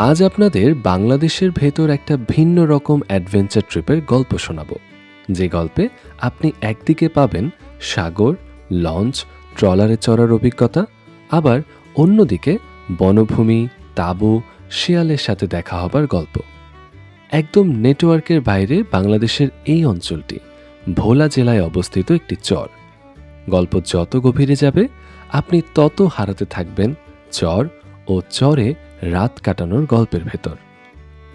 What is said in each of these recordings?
আজ আপনাদের বাংলাদেশের ভেতর একটা ভিন্ন রকম অ্যাডভেঞ্চার ট্রিপের গল্প শোনাবো, যে গল্পে আপনি একদিকে পাবেন সাগর, লঞ্চ, ট্রলারে চড়ার অভিজ্ঞতা, আবার অন্যদিকে বনভূমি, তাঁবু, শিয়ালের সাথে দেখা হবার গল্প। একদম নেটওয়ার্কের বাইরে বাংলাদেশের এই অঞ্চলটি ভোলা জেলায় অবস্থিত একটি চর। গল্প যত গভীরে যাবে আপনি তত হারাতে থাকবেন চর ও চরে রাত কাটানোর গল্পের ভেতর।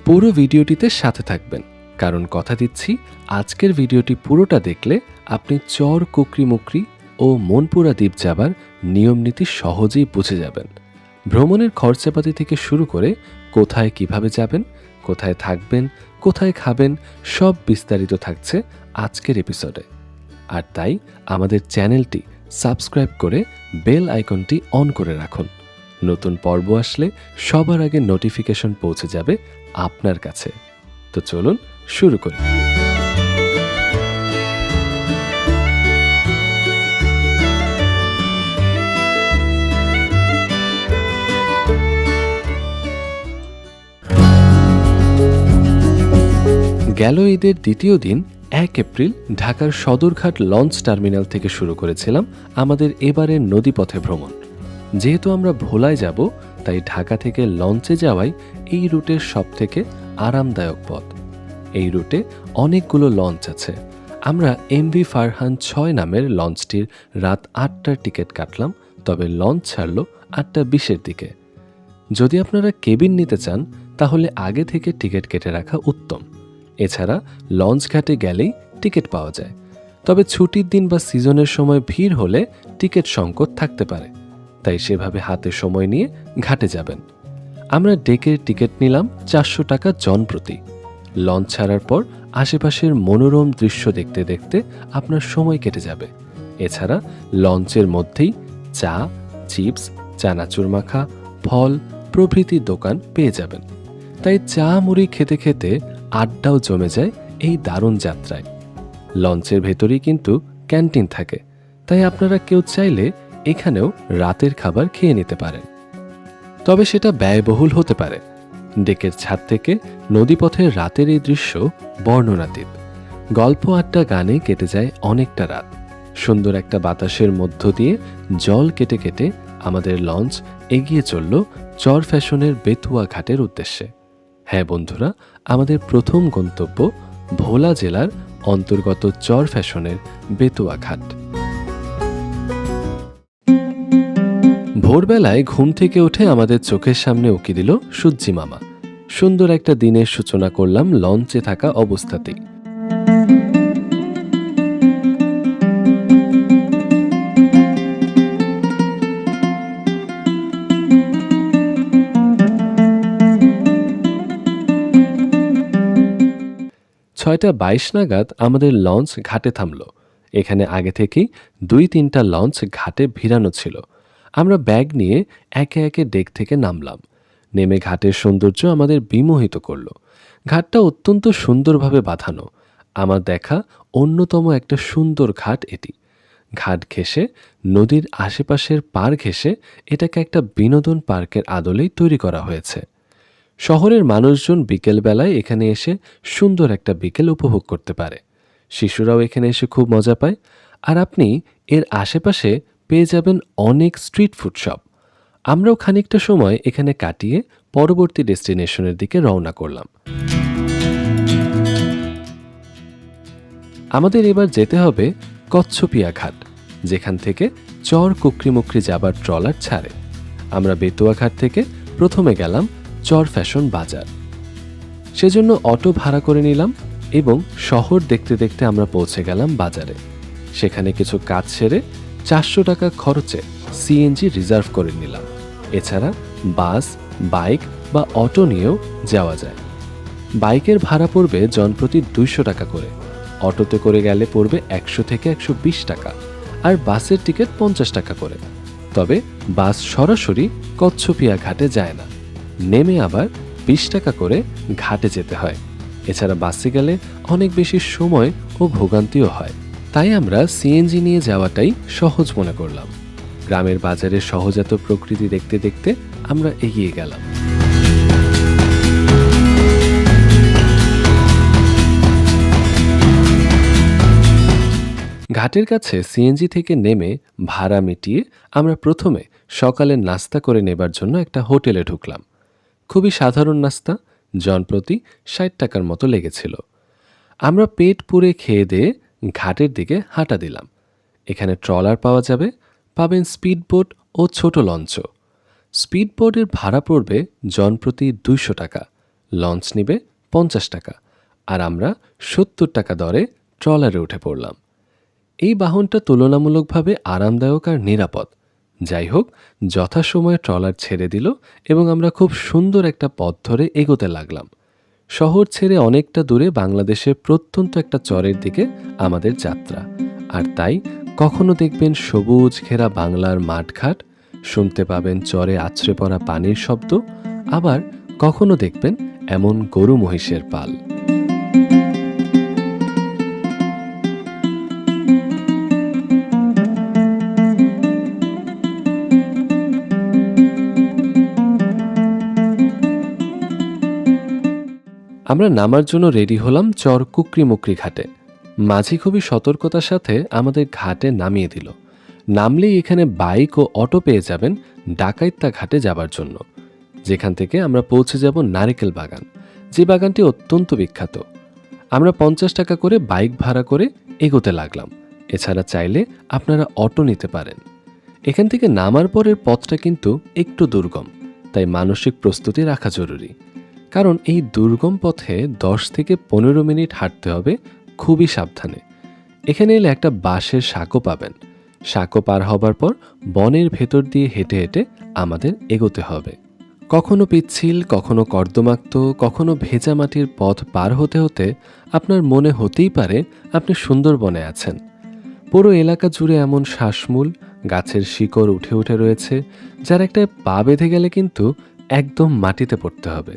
পুরো ভিডিওটিতে সাথে থাকবেন, কারণ কথা দিচ্ছি আজকের ভিডিওটি পুরোটা দেখলে আপনি চর, কুকরিমুকরি ও মনপুরা দ্বীপ যাবার নিয়মনীতি সহজেই বুঝে যাবেন। ভ্রমণের খরচাপাতি থেকে শুরু করে কোথায় কিভাবে যাবেন, কোথায় থাকবেন, কোথায় খাবেন, সব বিস্তারিত থাকছে আজকের এপিসোডে। আর তাই আমাদের চ্যানেলটি সাবস্ক্রাইব করে বেল আইকনটি অন করে রাখুন। নতুন পর্ব আসলে সবার আগে নোটিফিকেশন পৌঁছে যাবে আপনার কাছে। তো চলুন শুরু করি। গেল ঈদের দ্বিতীয় দিন 1 এপ্রিল ঢাকার সদরঘাট লঞ্চ টার্মিনাল থেকে শুরু করেছিলাম আমাদের এবারের নদীপথে ভ্রমণ। যেহেতু আমরা ভোলায় যাব, তাই ঢাকা থেকে লঞ্চে যাওয়াই এই রুটের সবথেকে আরামদায়ক পথ। এই রুটে অনেকগুলো লঞ্চ আছে। আমরা এমভি ফারহান 6 নামের লঞ্চটির রাত 8টার টিকিট কাটলাম, তবে লঞ্চ ছাড়ল 8:20-এর দিকে। যদি আপনারা কেবিন নিতে চান তাহলে আগে থেকে টিকিট কেটে রাখা উত্তম। এছাড়া লঞ্চ ঘাটে গেলেই টিকিট পাওয়া যায়, তবে ছুটির দিন বা সিজনের সময় ভিড় হলে টিকিট সংকট থাকতে পারে, তাই সেভাবে হাতে সময় নিয়ে ঘাটে যাবেন। আমরা ডেকের টিকিট নিলাম 400 টাকা জন প্রতি। লঞ্চ ছাড়ার পর আশেপাশের মনোরম দৃশ্য দেখতে দেখতে আপনার সময় কেটে যাবে। এছাড়া লঞ্চের মধ্যেই চা, চিপস, চানাচুর মাখা, ফল প্রভৃতি দোকান পেয়ে যাবেন। তাই চা মুড়ি খেতে খেতে আড্ডাও জমে যায় এই দারুণ যাত্রায়। লঞ্চের ভেতরেই কিন্তু ক্যান্টিন থাকে, তাই আপনারা কেউ চাইলে এখানেও রাতের খাবার খেয়ে নিতে পারেন, তবে সেটা ব্যয়বহুল হতে পারে। ডেকের ছাদ থেকে নদীপথের রাতের এই দৃশ্য বর্ণনাতীত। গল্প আড্ডা গানে কেটে যায় অনেকটা রাত। সুন্দর একটা বাতাসের মধ্য দিয়ে জল কেটে কেটে আমাদের লঞ্চ এগিয়ে চলল চর ফ্যাশনের বেতুয়া ঘাটের উদ্দেশ্যে। হ্যাঁ বন্ধুরা, আমাদের প্রথম গন্তব্য ভোলা জেলার অন্তর্গত চর ফ্যাশনের বেতুয়া ঘাট। ভোরবেলায় ঘুম থেকে উঠে আমাদের চোখের সামনে উকি দিল সূর্যি মামা। সুন্দর একটা দিনের সূচনা করলাম লঞ্চে থাকা অবস্থাতেই। ছয়টা 22 নাগাদ আমাদের লঞ্চ ঘাটে থামল। এখানে আগে থেকেই 2-3টা লঞ্চ ঘাটে ভিড়ানো ছিল। আমরা ব্যাগ নিয়ে একে একে ডেক থেকে নামলাম। নেমে ঘাটের সৌন্দর্য আমাদের বিমোহিত করল। ঘাটটা অত্যন্ত সুন্দরভাবে বাঁধানো। আমার দেখা অন্যতম একটা সুন্দর ঘাট এটি। ঘাট ঘেঁষে নদীর আশেপাশের পার ঘেঁষে এটাকে একটা বিনোদন পার্কের আদলেই তৈরি করা হয়েছে। শহরের মানুষজন বিকেলবেলায় এখানে এসে সুন্দর একটা বিকেল উপভোগ করতে পারে। শিশুরাও এখানে এসে খুব মজা পায়। আর আপনি এর আশেপাশে পেয়ে যাবেন অনেক স্ট্রিট ফুড শপ। আমরাও খানিকটা সময় এখানে কাটিয়ে পরবর্তী ডেস্টিনেশনের দিকে রওনা করলাম। আমাদের এবার যেতে হবে কচ্ছপিয়া ঘাট, যেখান থেকে চর কুকরিমুকরি যাবার ট্রলার ছাড়ে। আমরা বেতুয়া ঘাট থেকে প্রথমে গেলাম চর ফ্যাশন বাজার। সেজন্য অটো ভাড়া করে নিলাম এবং শহর দেখতে দেখতে আমরা পৌঁছে গেলাম বাজারে। সেখানে কিছু কাজ সেরে 400 টাকা খরচে সিএনজি রিজার্ভ করে নিলাম। এছাড়া বাস, বাইক বা অটো নিয়েও যাওয়া যায়। বাইকের ভাড়া পড়বে জনপ্রতি 200 টাকা করে, অটোতে করে গেলে পড়বে 100 থেকে 120 টাকা, আর বাসের টিকিট 50 টাকা করে। তবে বাস সরাসরি কচ্ছপিয়া ঘাটে যায় না, নেমে আবার 20 টাকা করে ঘাটে যেতে হয়। এছাড়া বাসে গেলে অনেক বেশি সময় ও ভোগান্তিও হয়, তাই আমরা সিএনজি নিয়ে যাওয়াটাই সহজ মনে করলাম। গ্রামের বাজারের সহজাত প্রকৃতি দেখতে দেখতে আমরা এগিয়ে গেলাম। ঘাটের কাছে সিএনজি থেকে নেমে ভাড়া মিটিয়ে আমরা প্রথমে সকালের নাস্তা করে নেবার জন্য একটা হোটেলে ঢুকলাম। খুবই সাধারণ নাস্তা, জনপ্রতি ৬০ টাকার মতো লেগেছিল। আমরা পেট পুরে খেয়ে দিয়ে ঘাটের দিকে হাঁটা দিলাম। এখানে ট্রলার পাওয়া যাবে, পাবেন স্পিডবোট ও ছোট লঞ্চও। স্পিডবোটের ভাড়া পড়বে জনপ্রতি ২০০ টাকা, লঞ্চ নেবে ৫০ টাকা, আর আমরা ৭০ টাকা দরে ট্রলারে উঠে পড়লাম। এই বাহনটা তুলনামূলকভাবে আরামদায়ক আর নিরাপদ। যাই হোক, যথাসময়ে ট্রলার ছেড়ে দিল এবং আমরা খুব সুন্দর একটা পথ ধরে এগোতে লাগলাম। শহর ছেড়ে অনেকটা দূরে বাংলাদেশের প্রত্যন্ত একটা চরের দিকে আমাদের যাত্রা। আর তাই কখনো দেখবেন সবুজ ঘেরা বাংলার মাঠঘাট, শুনতে পাবেন চরে আছড়ে পড়া পানির শব্দ, আবার কখনো দেখবেন এমন গরু মহিষের পাল। আমরা নামার জন্য রেডি হলাম চর কুকরিমুকরি ঘাটে। মাঝি খুবই সতর্কতার সাথে আমাদের ঘাটে নামিয়ে দিল। নামলেই এখানে বাইক ও অটো পেয়ে যাবেন ডাকাইত্যা ঘাটে যাবার জন্য, যেখান থেকে আমরা পৌঁছে যাব নারিকেল বাগান, যে বাগানটি অত্যন্ত বিখ্যাত। আমরা ৫০ টাকা করে বাইক ভাড়া করে এগোতে লাগলাম। এছাড়া চাইলে আপনারা অটো নিতে পারেন। এখান থেকে নামার পরের পথটা কিন্তু একটু দুর্গম, তাই মানসিক প্রস্তুতি রাখা জরুরি। কারণ এই দুর্গম পথে ১০ থেকে ১৫ মিনিট হাঁটতে হবে খুবই সাবধানে। এখানে এলে একটা বাঁশের সাঁকো পাবেন। সাঁকো পার হবার পর বনের ভেতর দিয়ে হেঁটে হেঁটে আমাদের এগোতে হবে। কখনো পিচ্ছিল, কখনো কর্দমাক্ত, কখনো ভেজা মাটির পথ পার হতে হতে আপনার মনে হতেই পারে আপনি সুন্দরবনে আছেন। পুরো এলাকা জুড়ে এমন শ্বাসমূল, গাছের শিকড় উঠে উঠে রয়েছে, যার একটা পা বেঁধে গেলে কিন্তু একদম মাটিতে পড়তে হবে।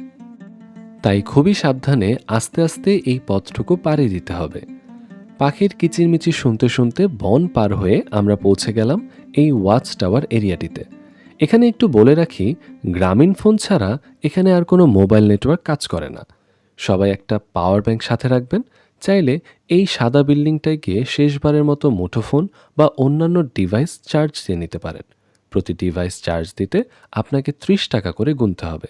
তাই খুবই সাবধানে আস্তে আস্তে এই পথটুকু পাড়ি দিতে হবে। পাখির কিচিরমিচির শুনতে শুনতে বন পার হয়ে আমরা পৌঁছে গেলাম এই ওয়াচ টাওয়ার এরিয়াটিতে। এখানে একটু বলে রাখি, গ্রামীণ ফোন ছাড়া এখানে আর কোনো মোবাইল নেটওয়ার্ক কাজ করে না। সবাই একটা পাওয়ার ব্যাংক সাথে রাখবেন। চাইলে এই সাদা বিল্ডিংটায় গিয়ে শেষবারের মতো মুঠোফোন বা অন্যান্য ডিভাইস চার্জ দিয়ে নিতে পারেন। প্রতি ডিভাইস চার্জ দিতে আপনাকে ৩০ টাকা করে গুনতে হবে।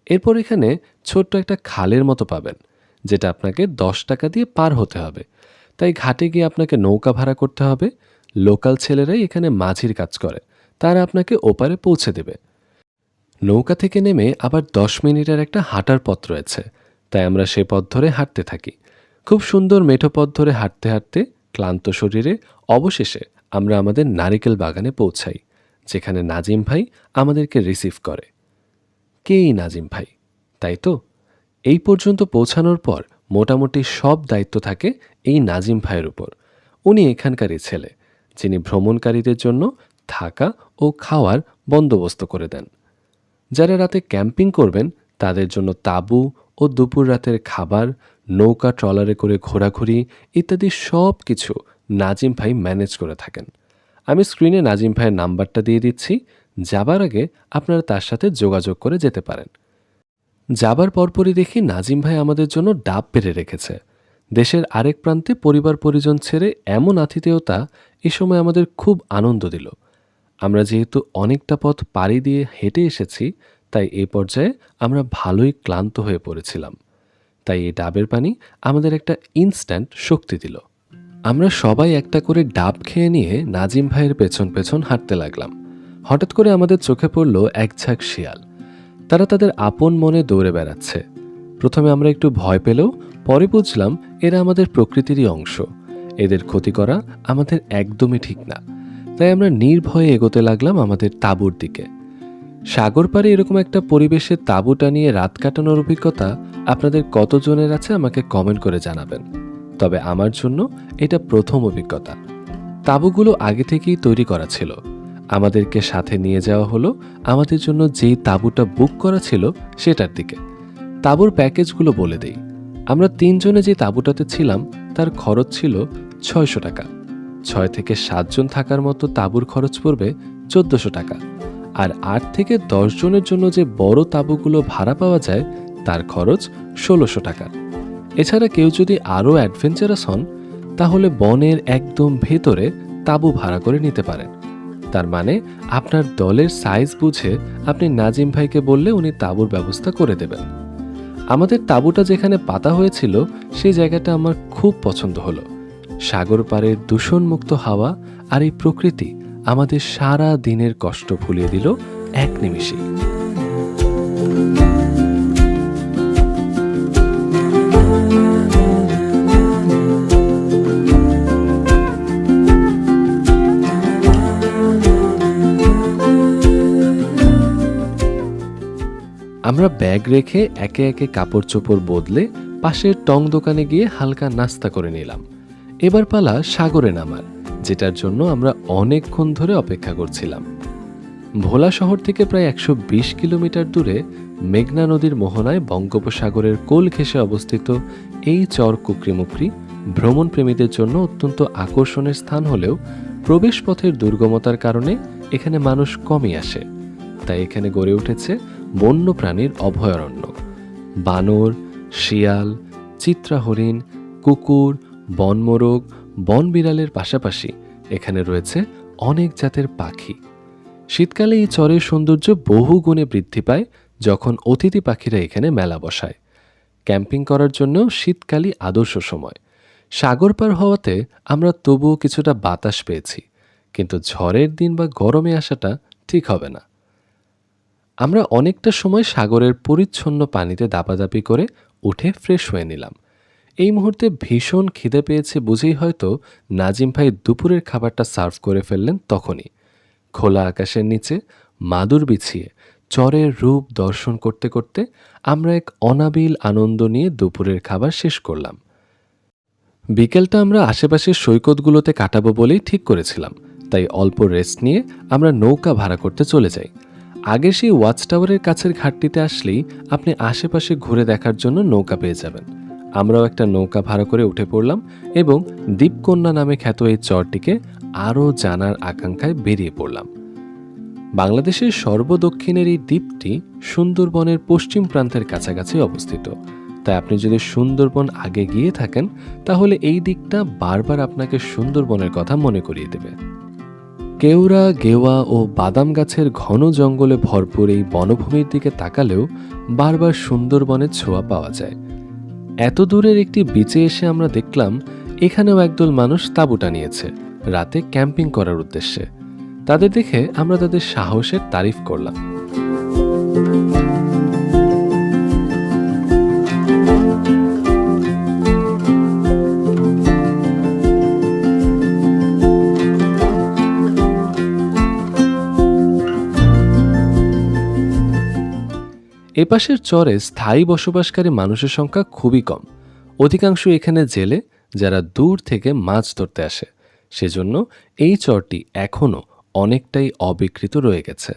এরপর এখানে ছোট্ট একটা খালের মতো পাবেন, যেটা আপনাকে ১০ টাকা দিয়ে পার হতে হবে। তাই ঘাটে গিয়ে আপনাকে নৌকা ভাড়া করতে হবে। লোকাল ছেলেরাই এখানে মাঝির কাজ করে, তারা আপনাকে ওপারে পৌঁছে দেবে। নৌকা থেকে নেমে আবার ১০ মিনিটের একটা হাঁটার পথ রয়েছে, তাই আমরা সে পথ ধরে হাঁটতে থাকি। খুব সুন্দর মেঠো পথ ধরে হাঁটতে হাঁটতে ক্লান্ত শরীরে অবশেষে আমরা আমাদের নারিকেল বাগানে পৌঁছাই, যেখানে নাজিম ভাই আমাদেরকে রিসিভ করে। কে এই নাজিম ভাই, তাই তো? এই পর্যন্ত পৌঁছানোর পর মোটামুটি সব দায়িত্ব থাকে এই নাজিম ভাইয়ের উপর। উনি এখানকারই ছেলে, যিনি ভ্রমণকারীদের জন্য থাকা ও খাওয়ার বন্দোবস্ত করে দেন। যারা রাতে ক্যাম্পিং করবেন তাদের জন্য তাঁবু ও দুপুর রাতের খাবার, নৌকা ট্রলারে করে ঘোরাঘুরি ইত্যাদি সব কিছু নাজিম ভাই ম্যানেজ করে থাকেন। আমি স্ক্রিনে নাজিম ভাইয়ের নাম্বারটা দিয়ে দিচ্ছি। যাবার আগে আপনারা তার সাথে যোগাযোগ করে যেতে পারেন। যাবার পরপরই দেখি নাজিম ভাই আমাদের জন্য ডাব পেরে রেখেছে। দেশের আরেক প্রান্তে পরিবার পরিজন ছেড়ে এমন আতিথেয়তা এ সময় আমাদের খুব আনন্দ দিল। আমরা যেহেতু অনেকটা পথ পাড়ি দিয়ে হেঁটে এসেছি, তাই এই পর্যায়ে আমরা ভালোই ক্লান্ত হয়ে পড়েছিলাম। তাই এই ডাবের পানি আমাদের একটা ইনস্ট্যান্ট শক্তি দিল। আমরা সবাই একটা করে ডাব খেয়ে নিয়ে নাজিম ভাইয়ের পেছন পেছন হাঁটতে লাগলাম। হঠাৎ করে আমাদের চোখে পড়ল এক ঝাঁক শিয়াল। তারা তাদের আপন মনে দৌড়ে বেড়াচ্ছে। প্রথমে আমরা একটু ভয় পেলেও পরে বুঝলাম এরা আমাদের প্রকৃতিরই অংশ। এদের ক্ষতি করা আমাদের একদমই ঠিক না। তাই আমরা নির্ভয়ে এগোতে লাগলাম আমাদের তাঁবুর দিকে। সাগর পাড়ে এরকম একটা পরিবেশে তাঁবু টানিয়ে রাত কাটানোর অভিজ্ঞতা আপনাদের কতজনের আছে আমাকে কমেন্ট করে জানাবেন। তবে আমার জন্য এটা প্রথম অভিজ্ঞতা। তাঁবুগুলো আগে থেকেই তৈরি করা ছিল। আমাদেরকে সাথে নিয়ে যাওয়া হলো আমাদের জন্য যেই তাঁবুটা বুক করা ছিল সেটার দিকে। তাঁবুর প্যাকেজগুলো বলে দেই। আমরা ৩ জনে যে তাঁবুটাতে ছিলাম তার খরচ ছিল ৬০০ টাকা। ৬ থেকে ৭ জন থাকার মতো তাঁবুর খরচ পড়বে ১৪০০ টাকা। আর ৮ থেকে ১০ জনের জন্য যে বড় তাঁবুগুলো ভাড়া পাওয়া যায় তার খরচ ১৬০০ টাকা। এছাড়া কেউ যদি আরও অ্যাডভেঞ্চারাস হন তাহলে বনের একদম ভেতরে তাঁবু ভাড়া করে নিতে পারেন। তার মানে আপনার দলের সাইজ বুঝে আপনি নাজিম ভাইকে বললে উনি তাঁবুর ব্যবস্থা করে দেবেন। আমাদের তাঁবুটা যেখানে পাতা হয়েছিল সেই জায়গাটা আমার খুব পছন্দ হলো। সাগর পাড়ের দূষণমুক্ত হাওয়া আর এই প্রকৃতি আমাদের সারা দিনের কষ্ট ভুলিয়ে দিল এক নিমিষেই। আমরা ব্যাগ রেখে একে একে কাপড় চোপড় বদলে পাশের টং দোকানে গিয়ে হালকা নাস্তা করে নিলাম। এবার পালা সাগরে নামার, যেটার জন্য আমরা অনেকক্ষণ ধরে অপেক্ষা করছিলাম। ভোলা শহর থেকে প্রায় 120 কিলোমিটার দূরে মেঘনা নদীর মোহনায় বঙ্গোপসাগরের কোল ঘেঁষে অবস্থিত এই চর কুকরিমুকরি ভ্রমণ প্রেমীদের জন্য অত্যন্ত আকর্ষণের স্থান হলেও প্রবেশপথের দুর্গমতার কারণে এখানে মানুষ কমই আসে। তাই এখানে গড়ে উঠেছে বন্যপ্রাণীর অভয়ারণ্য। বানর, শিয়াল, চিত্রা হরিণ, কুকুর, বনমোরগ, বনবিড়ালের পাশাপাশি এখানে রয়েছে অনেক জাতের পাখি। শীতকালে এই চরের সৌন্দর্য বহু গুণে বৃদ্ধি পায় যখন অতিথি পাখিরা এখানে মেলা বসায়। ক্যাম্পিং করার জন্য শীতকালই আদর্শ সময়। সাগর পার হওয়াতে আমরা তবুও কিছুটা বাতাস পেয়েছি, কিন্তু ঝড়ের দিন বা গরমে আসাটা ঠিক হবে না। আমরা অনেকটা সময় সাগরের পরিচ্ছন্ন পানিতে দাপাদাপি করে উঠে ফ্রেশ হয়ে নিলাম। এই মুহূর্তে ভীষণ খিদে পেয়েছে বুঝেই হয়তো নাজিম ভাই দুপুরের খাবারটা সার্ভ করে ফেললেন। তখনই খোলা আকাশের নিচে মাদুর বিছিয়ে চরের রূপ দর্শন করতে করতে আমরা এক অনাবিল আনন্দ নিয়ে দুপুরের খাবার শেষ করলাম। বিকেলটা আমরা আশেপাশের সৈকতগুলোতে কাটাবো বলেই ঠিক করেছিলাম, তাই অল্প রেস্ট নিয়ে আমরা নৌকা ভাড়া করতে চলে যাই। আগে সেই ওয়াচ টাওয়ারের কাছের ঘাটটিতে আসলেই আপনি আশেপাশে ঘুরে দেখার জন্য নৌকা পেয়ে যাবেন। আমরাও একটা নৌকা ভাড়া করে উঠে পড়লাম এবং দ্বীপকন্যা নামে খ্যাত এই চরটিকে আরও জানার আকাঙ্ক্ষায় বেরিয়ে পড়লাম। বাংলাদেশের সর্বদক্ষিণের এই দ্বীপটি সুন্দরবনের পশ্চিম প্রান্তের কাছাকাছি অবস্থিত। তাই আপনি যদি সুন্দরবন আগে গিয়ে থাকেন তাহলে এই দিকটা বারবার আপনাকে সুন্দরবনের কথা মনে করিয়ে দেবে। কেওড়া, গেওয়া ও বাদাম গাছের ঘন জঙ্গলে ভরপুর এই বনভূমির দিকে তাকালেও বারবার সুন্দরবনের ছোঁয়া পাওয়া যায়। এত দূরের একটি বিচে এসে আমরা দেখলাম এখানেও একদল মানুষ তাঁবু টানিয়েছে রাতে ক্যাম্পিং করার উদ্দেশ্যে। তাদের দেখে আমরা তাদের সাহসের তারিফ করলাম। এপাশের চরে স্থায়ী বসবাসকারী মানুষের সংখ্যা খুবই কম। অধিকাংশ এখানে জেলে, যারা দূর থেকে মাছ ধরতে আসে। সেজন্য এই চরটি এখনও অনেকটাই অবিকৃত রয়ে গেছে।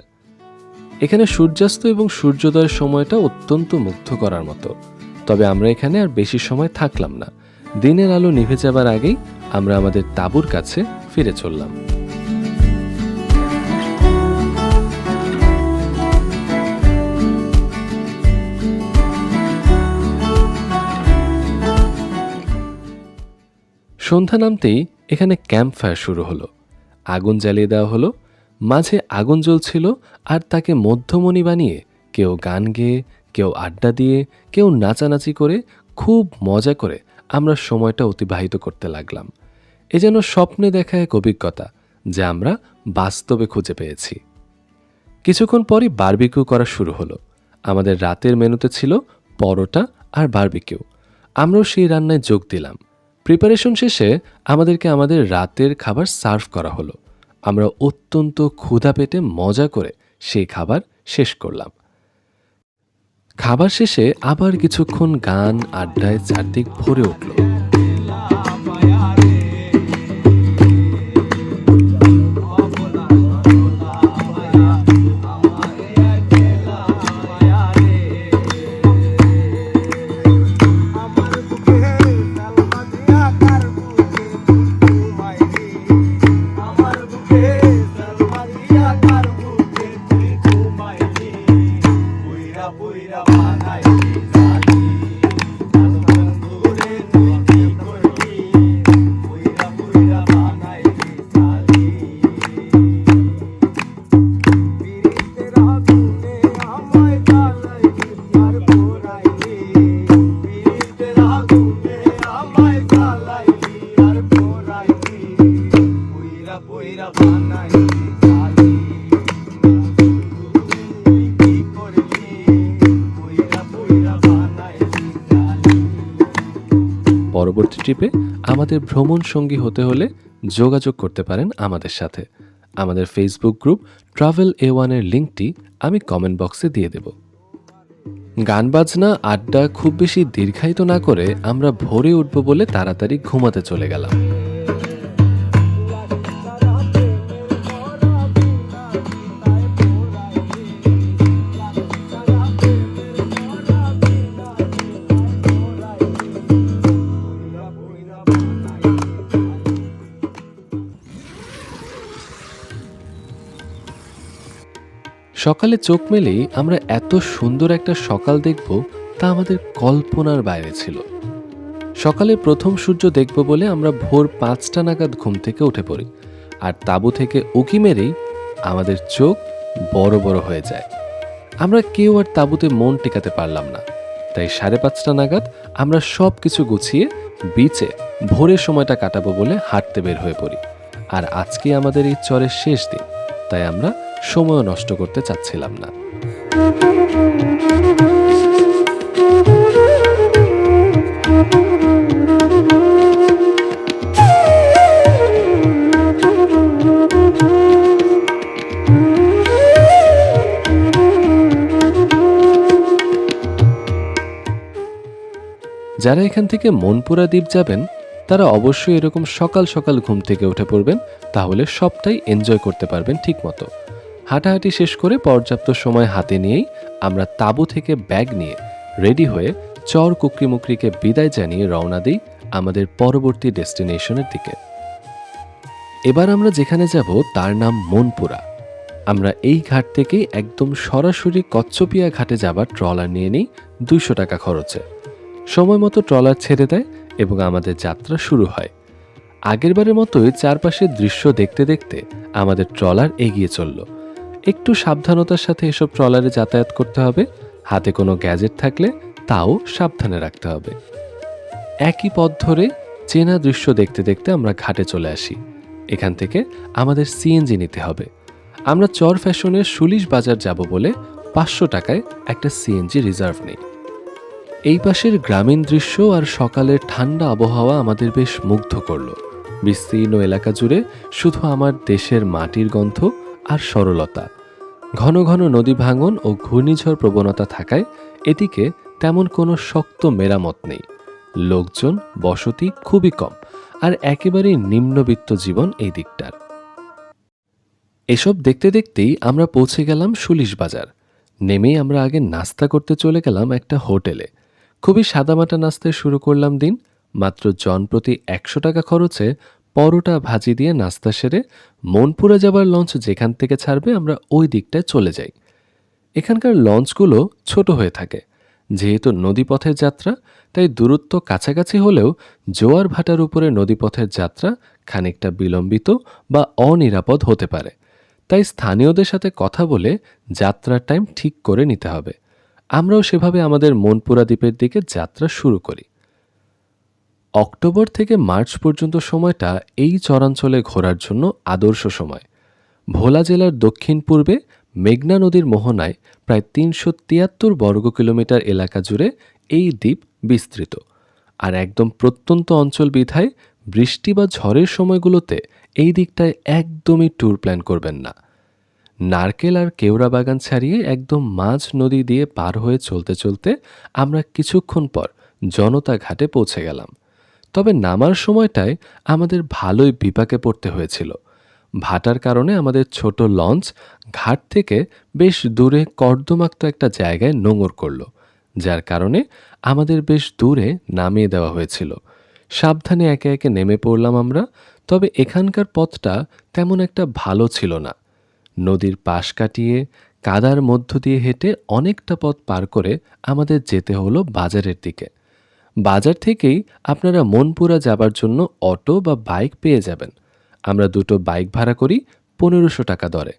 এখানে সূর্যাস্ত এবং সূর্যোদয়ের সময়টা অত্যন্ত মুগ্ধ করার মতো। তবে আমরা এখানে আর বেশি সময় থাকলাম না। দিনের আলো নিভে যাবার আগেই আমরা আমাদের তাঁবুর কাছে ফিরে চললাম। সন্ধ্যা নামতেই এখানে ক্যাম্প ফায়ার শুরু হলো। আগুন জ্বালিয়ে দেওয়া হলো। মাঝে আগুন জ্বলছিল আর তাকে মধ্যমণি বানিয়ে কেউ গান গেয়ে, কেউ আড্ডা দিয়ে, কেউ নাচানাচি করে খুব মজা করে আমরা সময়টা অতিবাহিত করতে লাগলাম। এ যেন স্বপ্নে দেখা এক অভিজ্ঞতা যা আমরা বাস্তবে খুঁজে পেয়েছি। কিছুক্ষণ পরই বারবিকিউ করা শুরু হলো। আমাদের রাতের মেনুতে ছিল পরোটা আর বারবিকিউ। আমরাও সেই রান্নায় যোগ দিলাম। প্রিপারেশন শেষে আমাদেরকে আমাদের রাতের খাবার সার্ভ করা হলো। আমরা অত্যন্ত ক্ষুধা পেটে মজা করে সেই খাবার শেষ করলাম। খাবার শেষে আবার কিছুক্ষণ গান আড্ডায় চারদিক ভরে উঠল। পরবর্তী ট্রিপে আমাদের ভ্রমণ সঙ্গী হতে হলে যোগাযোগ করতে পারেন আমাদের সাথে। আমাদের ফেসবুক গ্রুপ ট্রাভেল A1 এর লিঙ্কটি আমি কমেন্ট বক্সে দিয়ে দেব। গান বাজনা আড্ডা খুব বেশি দীর্ঘায়িত না করে আমরা ভোরে উঠব বলে তাড়াতাড়ি ঘুমাতে চলে গেলাম। সকালে চোখ মেলেই আমরা এত সুন্দর একটা সকাল দেখব তা আমাদের কল্পনার বাইরে ছিল। সকালে প্রথম সূর্য দেখব বলে আমরা ভোর 5টা নাগাদ ঘুম থেকে উঠে পড়ি, আর তাঁবু থেকে উঁকি মেরেই আমাদের চোখ বড় বড় হয়ে যায়। আমরা কেউ আর তাঁবুতে মন টেকাতে পারলাম না, তাই 5:30টা নাগাদ আমরা সব কিছু গুছিয়ে বিচে ভোরের সময়টা কাটাবো বলে হাঁটতে বের হয়ে পড়ি। আর আজকে আমাদের এই চরের শেষ দিন, তাই আমরা সময় নষ্ট করতে চাচ্ছিলাম না। যারা এখান থেকে মনপুরা দ্বীপ যাবেন তারা অবশ্যই এরকম সকাল সকাল ঘুম থেকে উঠে পড়বেন, তাহলে সবটাই এনজয় করতে পারবেন ঠিকমতো। হাঁটাহাঁটি শেষ করে পর্যাপ্ত সময় হাতে নিয়েই আমরা তাঁবু থেকে ব্যাগ নিয়ে রেডি হয়ে চর কুকরিমুকরিকে বিদায় জানিয়ে রওনা দিই আমাদের পরবর্তী ডেস্টিনেশনের দিকে। এবার আমরা যেখানে যাব তার নাম মনপুরা। আমরা এই ঘাট থেকে একদম সরাসরি কচ্ছপিয়া ঘাটে যাবার ট্রলার নিয়ে নিই 200 টাকা খরচে। সময় মতো ট্রলার ছেড়ে দেয় এবং আমাদের যাত্রা শুরু হয়। আগেরবারের মতোই চারপাশের দৃশ্য দেখতে দেখতে আমাদের ট্রলার এগিয়ে চলল। একটু সাবধানতার সাথে এসব ট্রলারে যাতায়াত করতে হবে, হাতে কোনো গ্যাজেট থাকলে তাও সাবধানে রাখতে হবে। একই পথ ধরে চেনা দৃশ্য দেখতে দেখতে আমরা ঘাটে চলে আসি। এখান থেকে আমাদের সিএনজি নিতে হবে। আমরা চর ফ্যাশনের সুলিশ বাজার যাব বলে 500 টাকায় একটা সিএনজি রিজার্ভ নেই। এই পাশের গ্রামীণ দৃশ্য আর সকালের ঠান্ডা আবহাওয়া আমাদের বেশ মুগ্ধ করল। বিস্তীর্ণ এলাকা জুড়ে শুধু আমার দেশের মাটির গন্ধ আর সরলতা। ঘন ঘন নদী ভাঙন ও ঘূর্ণিঝড় প্রবণতা থাকায় এদিকে তেমন কোনো শক্ত মেরামত নেই। লোকজন বসতি খুবই কম, আর একেবারেই নিম্নবিত্ত জীবন এই দিকটার। এসব দেখতে দেখতেই আমরা পৌঁছে গেলাম সুলিশ বাজার। নেমেই আমরা আগে নাস্তা করতে চলে গেলাম একটা হোটেলে। খুবই সাদামাটা নাস্তায় শুরু করলাম দিন। মাত্র জনপ্রতি 100 টাকা খরচে পরোটা ভাজি দিয়ে নাস্তা সেরে মনপুরা যাবার লঞ্চ যেখান থেকে ছাড়বে আমরা ওই দিকটায় চলে যাই। এখানকার লঞ্চগুলো ছোট হয়ে থাকে। যেহেতু নদীপথের যাত্রা, তাই দূরত্ব কাছাকাছি হলেও জোয়ার ভাটার উপরে নদীপথের যাত্রা খানিকটা বিলম্বিত বা অনিরাপদ হতে পারে। তাই স্থানীয়দের সাথে কথা বলে যাত্রার টাইম ঠিক করে নিতে হবে। আমরাও সেভাবে আমাদের মনপুরা দ্বীপের দিকে যাত্রা শুরু করি। অক্টোবর থেকে মার্চ পর্যন্ত সময়টা এই চরাঞ্চলে ঘোরার জন্য আদর্শ সময়। ভোলা জেলার দক্ষিণ পূর্বে মেঘনা নদীর মোহনায় প্রায় 373 বর্গ কিলোমিটার এলাকা জুড়ে এই দ্বীপ বিস্তৃত। আর একদম প্রত্যন্ত অঞ্চল বিধায় বৃষ্টি বা ঝড়ের সময়গুলোতে এই দিকটায় একদমই ট্যুর প্ল্যান করবেন না। নারকেল আর কেওড়া বাগান ছাড়িয়ে একদম মাঝ নদী দিয়ে পার হয়ে চলতে চলতে আমরা কিছুক্ষণ পর জনতা ঘাটে পৌঁছে গেলাম। তবে নামার সময়টায় আমাদের ভালোই বিপাকে পড়তে হয়েছিল। ভাটার কারণে আমাদের ছোট লঞ্চ ঘাট থেকে বেশ দূরে কর্দমাক্ত একটা জায়গায় নোঙর করল, যার কারণে আমাদের বেশ দূরে নামিয়ে দেওয়া হয়েছিল। সাবধানে একে একে নেমে পড়লাম আমরা। তবে এখানকার পথটা তেমন একটা ভালো ছিল না। নদীর পাশ কাটিয়ে কাদার মধ্য দিয়ে হেঁটে অনেকটা পথ পার করে আমাদের যেতে হলো বাজারের দিকে। বাজার থেকেই আপনারা মনপুরা যাবার জন্য অটো বা বাইক পেয়ে যাবেন। আমরা দুটো বাইক ভাড়া করি 1500 টাকা দরে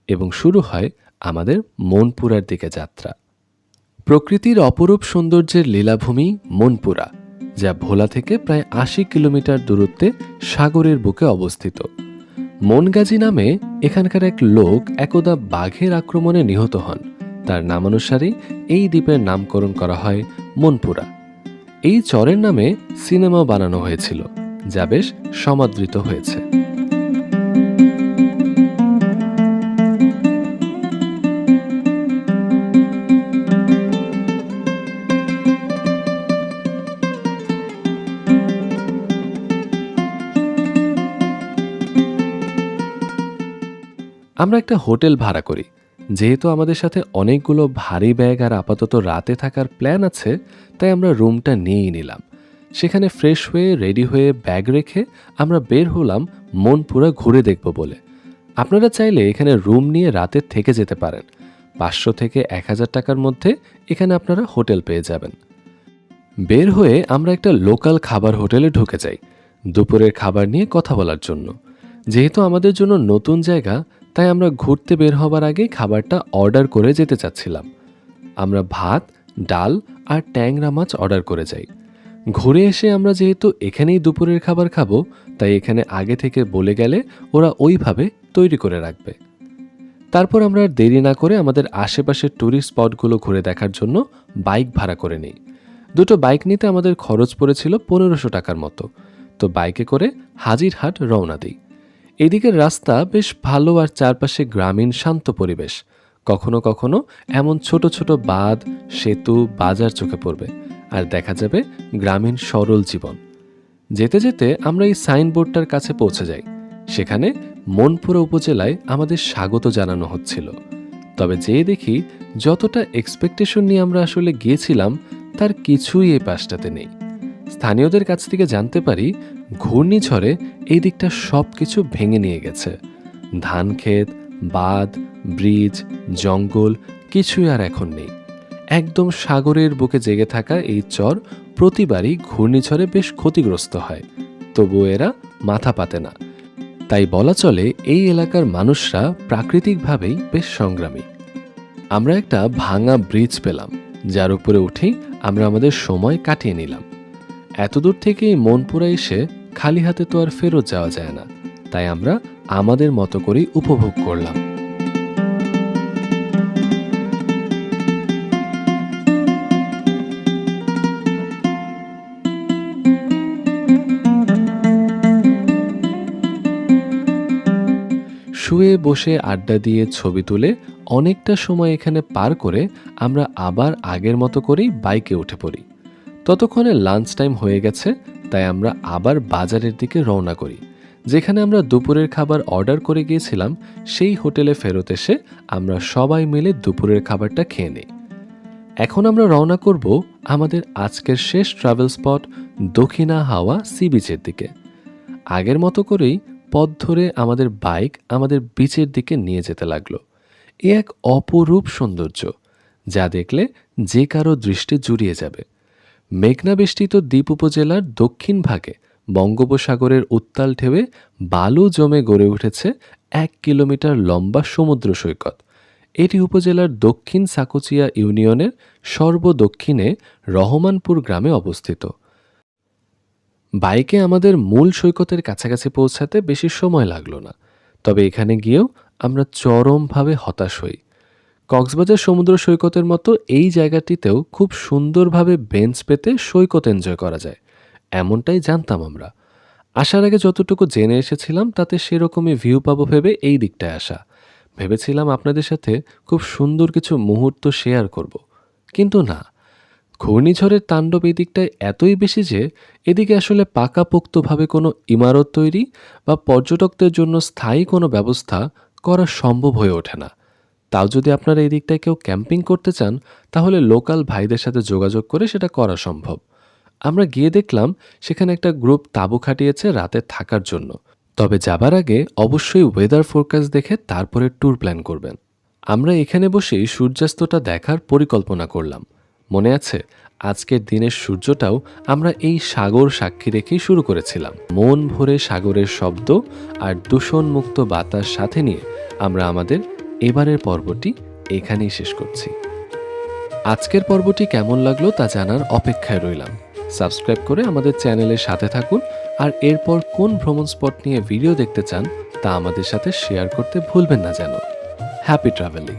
এবং শুরু হয় আমাদের মনপুরার দিকে যাত্রা। প্রকৃতির অপরূপ সৌন্দর্যের লীলাভূমি মনপুরা, যা ভোলা থেকে প্রায় 80 কিলোমিটার দূরত্বে সাগরের বুকে অবস্থিত। মনগাজী নামে এখানকার এক লোক একদা বাঘের আক্রমণে নিহত হন। তার নামানুসারেই এই দ্বীপের নামকরণ করা হয় মনপুরা। এই চরের নামে সিনেমা বানানো হয়েছিল, যা বেশ সমাদৃত হয়েছে। আমরা একটা হোটেল ভাড়া করি। যেহেতু আমাদের সাথে অনেকগুলো ভারী ব্যাগ আর আপাতত রাতে থাকার প্ল্যান আছে, তাই আমরা রুমটা নিয়েই নিলাম। সেখানে ফ্রেশ হয়ে রেডি হয়ে ব্যাগ রেখে আমরা বের হলাম মনপুরা ঘুরে দেখব বলে। আপনারা চাইলে এখানে রুম নিয়ে রাতে থেকে যেতে পারেন। 500 থেকে 1000 টাকার মধ্যে এখানে আপনারা হোটেল পেয়ে যাবেন। বের হয়ে আমরা একটা লোকাল খাবার হোটেলে ঢুকে যাই দুপুরের খাবার নিয়ে কথা বলার জন্য। যেহেতু আমাদের জন্য নতুন জায়গা, তাই আমরা ঘুরতে বের হবার আগেই খাবারটা অর্ডার করে যেতে চাচ্ছিলাম। আমরা ভাত, ডাল আর ট্যাংরা মাছ অর্ডার করে যাই। ঘুরে এসে আমরা যেহেতু এখানেই দুপুরের খাবার খাবো, তাই এখানে আগে থেকে বলে গেলে ওরা ওইভাবে তৈরি করে রাখবে। তারপর আমরা আর দেরি না করে আমাদের আশেপাশের ট্যুরিস্ট স্পটগুলো ঘুরে দেখার জন্য বাইক ভাড়া করে নিই। দুটো বাইক নিতে আমাদের খরচ পড়েছিল 1500 টাকার মতো। তো বাইকে করে হাজিরহাট রওনা দিই। এদিকের রাস্তা বেশ ভালো আর চারপাশে গ্রামীণ শান্ত পরিবেশ। কখনো কখনো এমন ছোট ছোট বাঁধ, সেতু, বাজার চোখে পড়বে, আর দেখা যাবে গ্রামীণ সরল জীবন। যেতে যেতে আমরা এই সাইনবোর্ডটার কাছে পৌঁছে যাই। সেখানে মনপুরা উপজেলায় আমাদের স্বাগত জানানো হচ্ছিল। তবে যেয়ে দেখি যতটা এক্সপেকটেশন নিয়ে আমরা আসলে গিয়েছিলাম তার কিছুই এই পাশটাতে নেই। স্থানীয়দের কাছ থেকে জানতে পারি ঘূর্ণিঝড়ে এই দিকটা সব কিছু ভেঙে নিয়ে গেছে। ধান ক্ষেত, বাঁধ, ব্রিজ, জঙ্গল কিছুই আর এখন নেই। একদম সাগরের বুকে জেগে থাকা এই চর প্রতিবারই ঘূর্ণিঝড়ে বেশ ক্ষতিগ্রস্ত হয়, তবুও এরা মাথা পাতে না। তাই বলা চলে এই এলাকার মানুষরা প্রাকৃতিকভাবেই বেশ সংগ্রামী। আমরা একটা ভাঙা ব্রিজ পেলাম, যার উপরে উঠেই আমরা আমাদের সময় কাটিয়ে নিলাম। এতদূর থেকে মনপুরা এসে খালি হাতে তো আর ফেরত যাওয়া যায় না, তাই আমরা আমাদের মতো করেই উপভোগ করলাম। শুয়ে বসে আড্ডা দিয়ে ছবি তুলে অনেকটা সময় এখানে পার করে আমরা আবার আগের মতো করেই বাইকে উঠে পড়ি। ততক্ষণে লাঞ্চ টাইম হয়ে গেছে, তাই আমরা আবার বাজারের দিকে রওনা করি। যেখানে আমরা দুপুরের খাবার অর্ডার করে গিয়েছিলাম, সেই হোটেলে ফেরত এসে আমরা সবাই মিলে দুপুরের খাবারটা খেয়ে নিই। এখন আমরা রওনা করব আমাদের আজকের শেষ ট্রাভেল স্পট দক্ষিণা হাওয়া সি বিচের দিকে। আগের মতো করেই পথ ধরে আমাদের বাইক আমাদের বিচের দিকে নিয়ে যেতে লাগলো। এ এক অপরূপ সৌন্দর্য, যা দেখলে যে কারো দৃষ্টি জুড়িয়ে যাবে। মেঘনা বেষ্টিত দ্বীপ উপজেলার দক্ষিণ ভাগে বঙ্গোপসাগরের উত্তাল ঢেউয়ে বালু জমে গড়ে উঠেছে 1 কিলোমিটার লম্বা সমুদ্র সৈকত। এটি উপজেলার দক্ষিণ সাকুচিয়া ইউনিয়নের সর্বদক্ষিণে রহমানপুর গ্রামে অবস্থিত। বাইকে আমাদের মূল সৈকতের কাছাকাছি পৌঁছাতে বেশি সময় লাগলো না, তবে এখানে গিয়েও আমরা চরমভাবে হতাশ হই। কক্সবাজার সমুদ্র সৈকতের মতো এই জায়গাটিতেও খুব সুন্দরভাবে বেঞ্চ পেতে সৈকত এনজয় করা যায়, এমনটাই জানতাম আমরা। আসার আগে যতটুকু জেনে এসেছিলাম তাতে সেরকমই ভিউ পাবো ভেবে এই দিকটায় আসা। ভেবেছিলাম আপনাদের সাথে খুব সুন্দর কিছু মুহূর্ত শেয়ার করব, কিন্তু না। ঘূর্ণিঝড়ের তাণ্ডব এই দিকটায় এতই বেশি যে এদিকে আসলে পাকাপোক্তভাবে কোনো ইমারত তৈরি বা পর্যটকদের জন্য স্থায়ী কোনো ব্যবস্থা করা সম্ভব হয়ে ওঠে না। তাও যদি আপনারা এই দিকটায় কেউ ক্যাম্পিং করতে চান, তাহলে লোকাল ভাইদের সাথে যোগাযোগ করে সেটা করা সম্ভব। আমরা গিয়ে দেখলাম সেখানে একটা গ্রুপ তাঁবু খাটিয়েছে রাতে থাকার জন্য। তবে যাবার আগে অবশ্যই ওয়েদার ফোরকাস্ট দেখে তারপরে ট্যুর প্ল্যান করবেন। আমরা এখানে বসেই সূর্যাস্তটা দেখার পরিকল্পনা করলাম। মনে আছে, আজকের দিনের সূর্যটাও আমরা এই সাগর সাক্ষী রেখেই শুরু করেছিলাম। মন ভরে সাগরের শব্দ আর দূষণমুক্ত বাতাস সাথে নিয়ে আমরা আমাদের এবারের পর্বটি এখানেই শেষ করছি। আজকের পর্বটি কেমন লাগলো তা জানার অপেক্ষায় রইলাম। সাবস্ক্রাইব করে আমাদের চ্যানেলের সাথে থাকুন আর এরপর কোন ভ্রমণ স্পট নিয়ে ভিডিও দেখতে চান তা আমাদের সাথে শেয়ার করতে ভুলবেন না যেন। Happy travelling.